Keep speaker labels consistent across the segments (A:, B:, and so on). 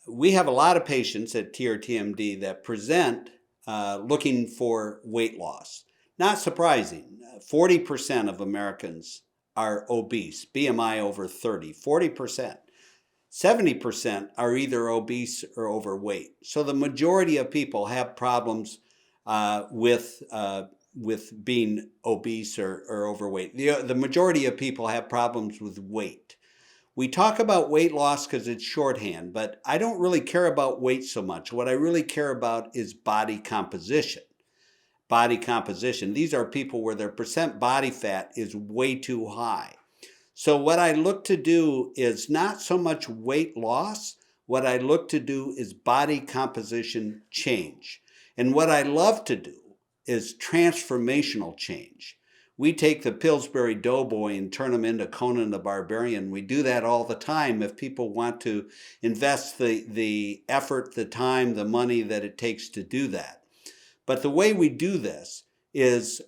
A: we have a lot of patients at TRTMD that present looking for weight loss. Not surprising, 40% of Americans are obese, BMI over 30, 40%. 70% are either obese or overweight. So the majority of people have problems with being obese or overweight. The majority of people have problems with weight. We talk about weight loss because it's shorthand, but I don't really care about weight so much. What I really care about is body composition. Body composition. These are people where their percent body fat is way too high. So what I look to do is not so much weight loss. What I look to do is body composition change. And what I love to do is transformational change. We take the Pillsbury Doughboy and turn them into Conan the Barbarian. We do that all the time if people want to invest the effort, the time, the money that it takes to do that. But the way we do this is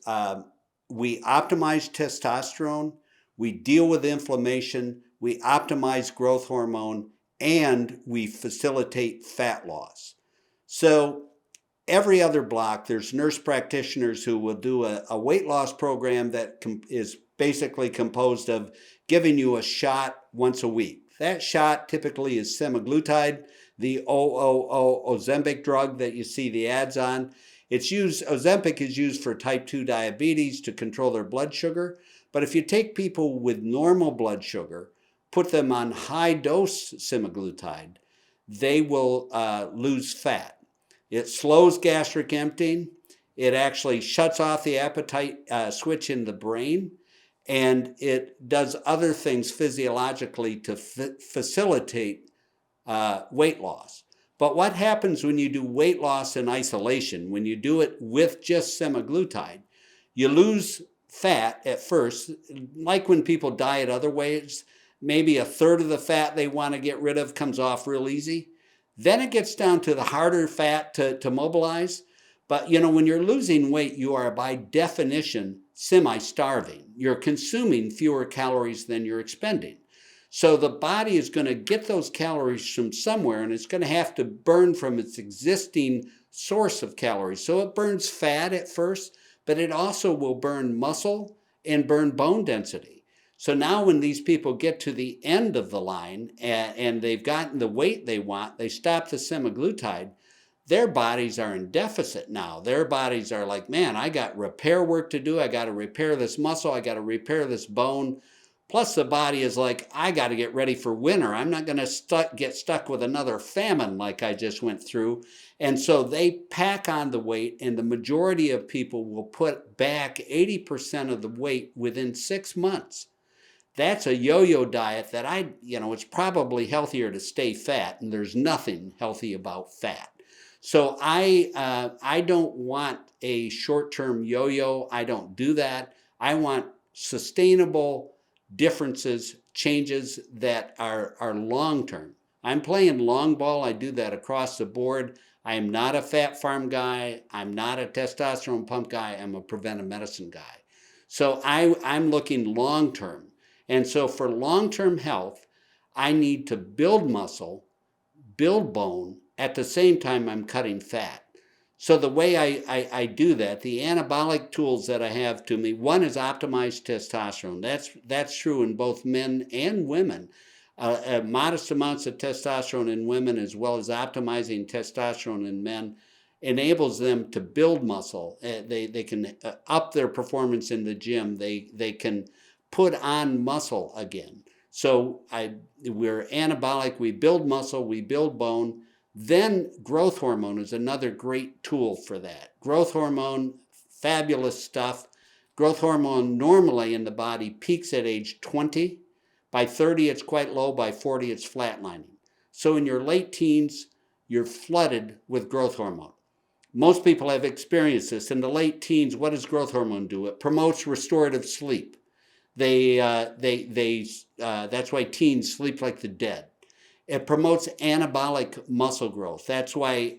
A: we optimize testosterone, we deal with inflammation, we optimize growth hormone, and we facilitate fat loss. So every other block, there's nurse practitioners who will do a weight loss program that is basically composed of giving you a shot once a week. That shot typically is semaglutide, the Ozempic drug that you see the ads on. Ozempic is used for type 2 diabetes to control their blood sugar. But if you take people with normal blood sugar, put them on high dose semaglutide, they will lose fat. It slows gastric emptying. It actually shuts off the appetite switch in the brain. And it does other things physiologically to facilitate weight loss. But what happens when you do weight loss in isolation, when you do it with just semaglutide, you lose fat at first, like when people diet other ways, maybe a third of the fat they want to get rid of comes off real easy. Then it gets down to the harder fat to mobilize. But when you're losing weight, you are by definition semi-starving. You're consuming fewer calories than you're expending. So the body is going to get those calories from somewhere, and it's going to have to burn from its existing source of calories. So it burns fat at first, but it also will burn muscle and burn bone density. So now when these people get to the end of the line and they've gotten the weight they want, they stop the semaglutide, their bodies are in deficit now. Their bodies are like, man, I got repair work to do. I got to repair this muscle. I got to repair this bone. Plus the body is like, I got to get ready for winter. I'm not going to get stuck with another famine like I just went through. And so they pack on the weight, and the majority of people will put back 80% of the weight within 6 months. That's a yo-yo diet that it's probably healthier to stay fat, and there's nothing healthy about fat. So I don't want a short-term yo-yo. I don't do that. I want sustainable differences, changes that are long-term. I'm playing long ball. I do that across the board. I am not a fat farm guy. I'm not a testosterone pump guy. I'm a preventive medicine guy. So I'm looking long-term. And so for long-term health, I need to build muscle, build bone. At the same time, I'm cutting fat. So the way I do that, the anabolic tools that I have to me, one is optimized testosterone. That's true in both men and women. Modest amounts of testosterone in women, as well as optimizing testosterone in men, enables them to build muscle. They can up their performance in the gym. They can put on muscle again. So we're anabolic. We build muscle. We build bone. Then growth hormone is another great tool for that. Growth hormone, fabulous stuff. Growth hormone normally in the body peaks at age 20. By 30, it's quite low. By 40, it's flatlining. So in your late teens, you're flooded with growth hormone. Most people have experienced this. In the late teens, what does growth hormone do? It promotes restorative sleep. That's why teens sleep like the dead. It promotes anabolic muscle growth. That's why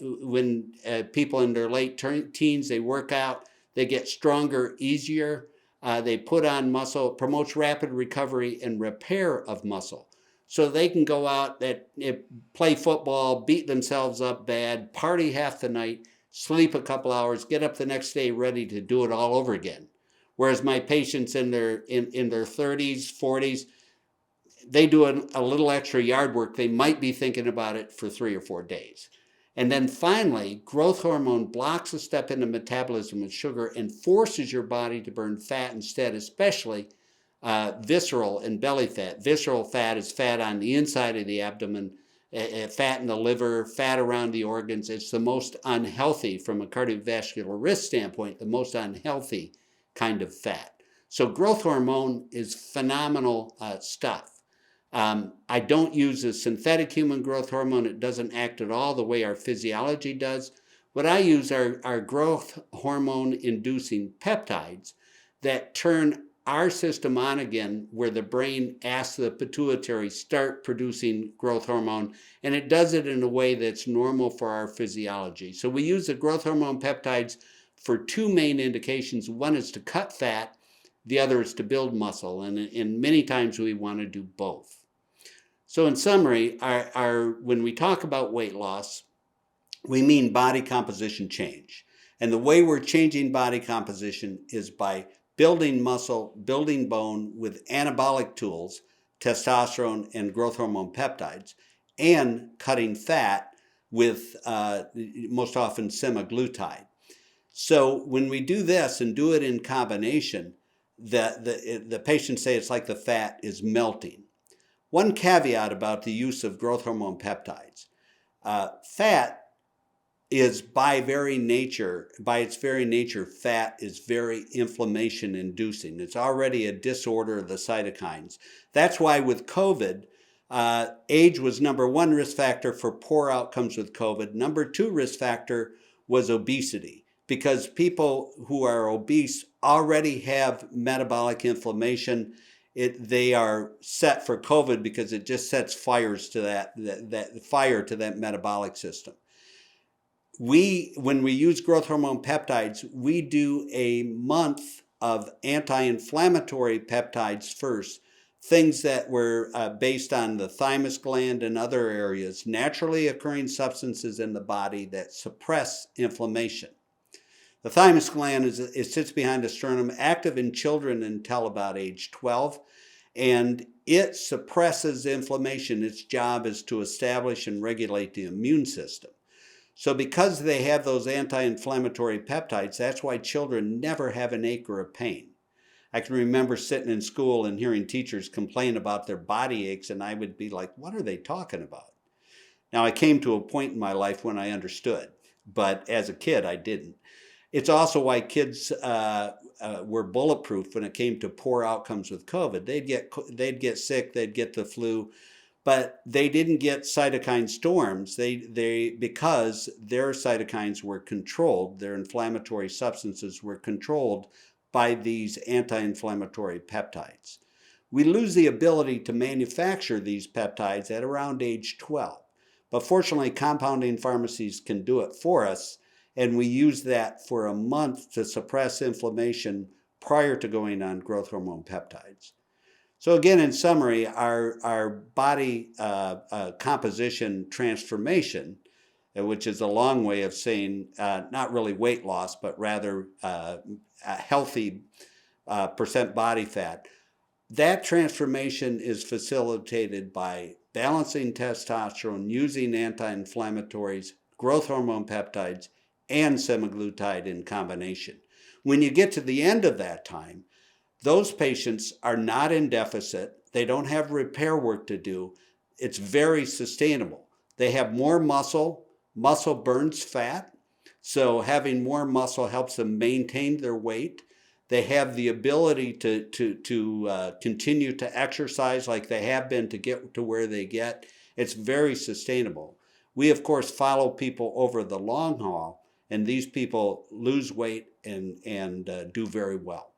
A: when people in their late teens, they work out, they get stronger, easier. They put on muscle. It promotes rapid recovery and repair of muscle. so they can go out play football, beat themselves up bad, party half the night, sleep a couple hours, get up the next day ready to do it all over again. Whereas my patients in their 30s, 40s, they do a little extra yard work. They might be thinking about it for 3 or 4 days. And then finally, growth hormone blocks a step in the metabolism of sugar and forces your body to burn fat instead, especially visceral and belly fat. Visceral fat is fat on the inside of the abdomen, fat in the liver, fat around the organs. It's the most unhealthy, from a cardiovascular risk standpoint, the most unhealthy kind of fat. So growth hormone is phenomenal stuff. I don't use a synthetic human growth hormone. It doesn't act at all the way our physiology does. What I use are growth hormone inducing peptides that turn our system on again, where the brain asks the pituitary, start producing growth hormone, and it does it in a way that's normal for our physiology. So we use the growth hormone peptides for 2 main indications. One is to cut fat, the other is to build muscle, and many times we want to do both. So in summary, when we talk about weight loss, we mean body composition change. And the way we're changing body composition is by building muscle, building bone with anabolic tools, testosterone and growth hormone peptides, and cutting fat with most often semaglutide. So when we do this and do it in combination, the patients say it's like the fat is melting. One caveat about the use of growth hormone peptides. Fat is by its very nature, fat is very inflammation inducing. It's already a disorder of the cytokines. That's why with COVID, age was number 1 risk factor for poor outcomes with COVID. Number 2 risk factor was obesity, because people who are obese already have metabolic inflammation. They are set for COVID because it just sets fires to that metabolic system. When we use growth hormone peptides, we do a month of anti-inflammatory peptides first, things that were based on the thymus gland and other areas, naturally occurring substances in the body that suppress inflammation. The thymus gland it sits behind the sternum, active in children until about age 12, and it suppresses inflammation. Its job is to establish and regulate the immune system. So because they have those anti-inflammatory peptides, that's why children never have an ache or a pain. I can remember sitting in school and hearing teachers complain about their body aches, and I would be like, what are they talking about? Now, I came to a point in my life when I understood, but as a kid, I didn't. It's also why kids were bulletproof when it came to poor outcomes with COVID. They'd get sick, they'd get the flu, but they didn't get cytokine storms. Because their cytokines were controlled, their inflammatory substances were controlled by these anti-inflammatory peptides. We lose the ability to manufacture these peptides at around age 12, but fortunately, compounding pharmacies can do it for us. And we use that for a month to suppress inflammation prior to going on growth hormone peptides. So again, in summary, our body composition transformation, which is a long way of saying not really weight loss, but rather a healthy percent body fat, that transformation is facilitated by balancing testosterone, using anti-inflammatories, growth hormone peptides, and semaglutide in combination. When you get to the end of that time, those patients are not in deficit. They don't have repair work to do. It's very sustainable. They have more muscle. Muscle burns fat. So having more muscle helps them maintain their weight. They have the ability to continue to exercise like they have been to get to where they get. It's very sustainable. We, of course, follow people over the long haul, and these people lose weight and do very well.